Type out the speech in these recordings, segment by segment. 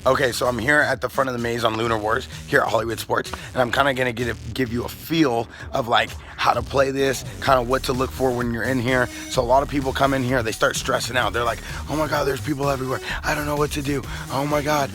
Okay, so I'm here at the front of the maze on Lunar Wars here at Hollywood Sports, and I'm kind of gonna give you a feel of like how to play this, kind of what to look for when you're in here. So a lot of people come in here, they start stressing out. They're like, oh my God, there's people everywhere. I don't know what to do. Oh my God.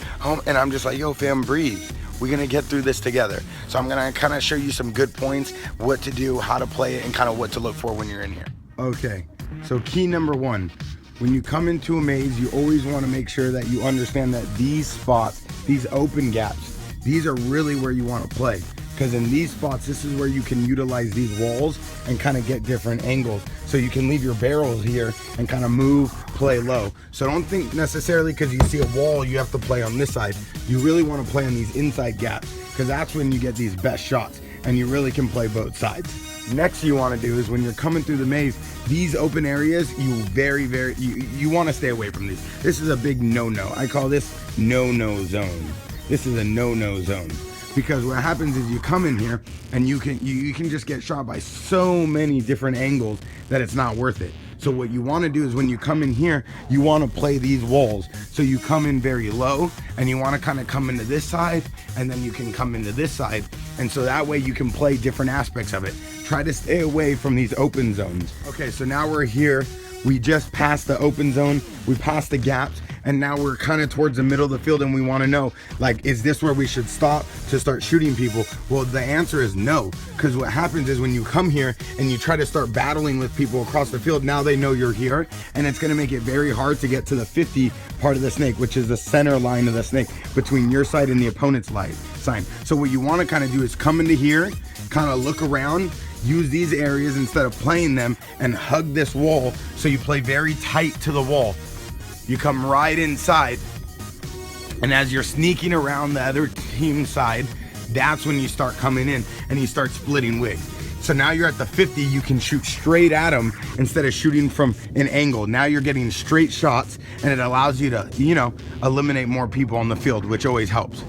And I'm just like, yo fam, breathe. We're gonna get through this together. So I'm gonna kind of show you some good points, what to do, how to play it, and kind of what to look for when you're in here. Okay, so key number one. When you come into a maze, you always want to make sure that you understand that these spots, these open gaps, these are really where you want to play. Because in these spots, this is where you can utilize these walls and kind of get different angles. So you can leave your barrels here and kind of move, play low. So don't think necessarily because you see a wall, you have to play on this side. You really want to play on these inside gaps because that's when you get these best shots and you really can play both sides. Next you want to do is when you're coming through the maze, these open areas, you want to stay away from these. This is a big no-no. I call this no-no zone. This is a no-no zone. Because what happens is you come in here and you can just get shot by so many different angles that it's not worth it. So what you want to do is when you come in here, you want to play these walls. So you come in very low and you want to kind of come into this side and then you can come into this side. And so that way you can play different aspects of it. Try to stay away from these open zones. Okay, so now we're here. We just passed the open zone. We passed the gaps. And now we're kind of towards the middle of the field and we want to know, like, is this where we should stop to start shooting people? Well, the answer is no, because what happens is when you come here and you try to start battling with people across the field, now they know you're here, and it's going to make it very hard to get to the 50 part of the snake, which is the center line of the snake between your side and the opponent's side. So what you want to kind of do is come into here, kind of look around, use these areas instead of playing them, and hug this wall so you play very tight to the wall. You come right inside, and as you're sneaking around the other team's side, that's when you start coming in and you start splitting wig. So now you're at the 50, you can shoot straight at them instead of shooting from an angle. Now you're getting straight shots, and it allows you to, you know, eliminate more people on the field, which always helps.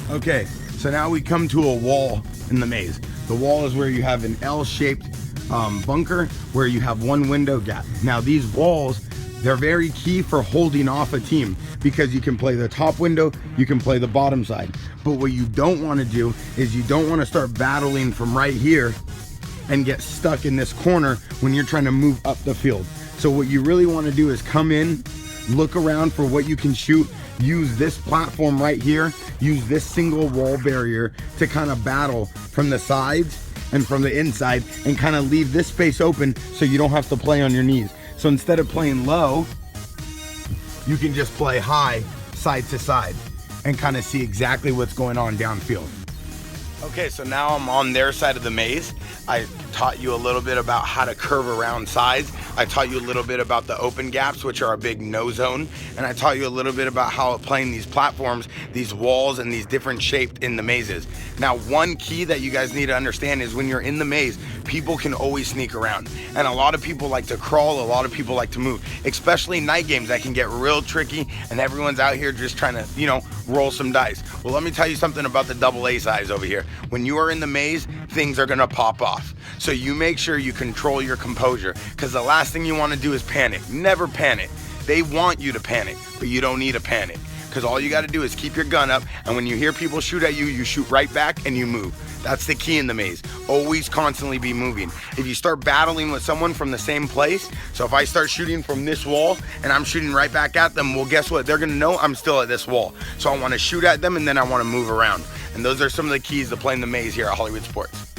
Okay, so now we come to a wall in the maze. The wall is where you have an L-shaped bunker where you have one window gap. Now these walls, they're very key for holding off a team because you can play the top window, you can play the bottom side. But what you don't want to do is you don't want to start battling from right here and get stuck in this corner when you're trying to move up the field. So what you really want to do is come in, look around for what you can shoot, use this platform right here, use this single wall barrier to kind of battle from the sides and from the inside and kind of leave this space open so you don't have to play on your knees. So instead of playing low, you can just play high, side to side, and kind of see exactly what's going on downfield. Okay, so now I'm on their side of the maze. I taught you a little bit about how to curve around sides. I taught you a little bit about the open gaps, which are a big no zone. And I taught you a little bit about how playing these platforms, these walls, and these different shapes in the mazes. Now, one key that you guys need to understand is when you're in the maze, people can always sneak around. And a lot of people like to crawl, a lot of people like to move, especially night games that can get real tricky and everyone's out here just trying to, you know, roll some dice. Well, let me tell you something about the AA size over here. When you are in the maze, things are gonna pop off. So you make sure you control your composure, because the last thing you want to do is panic. Never panic. They want you to panic, but you don't need to panic, because all you got to do is keep your gun up, and when you hear people shoot at you, you shoot right back and you move. That's the key in the maze. Always constantly be moving. If you start battling with someone from the same place, so if I start shooting from this wall and I'm shooting right back at them, well, guess what? They're gonna know I'm still at this wall. So I wanna shoot at them and then I wanna move around. And those are some of the keys to playing the maze here at Hollywood Sports.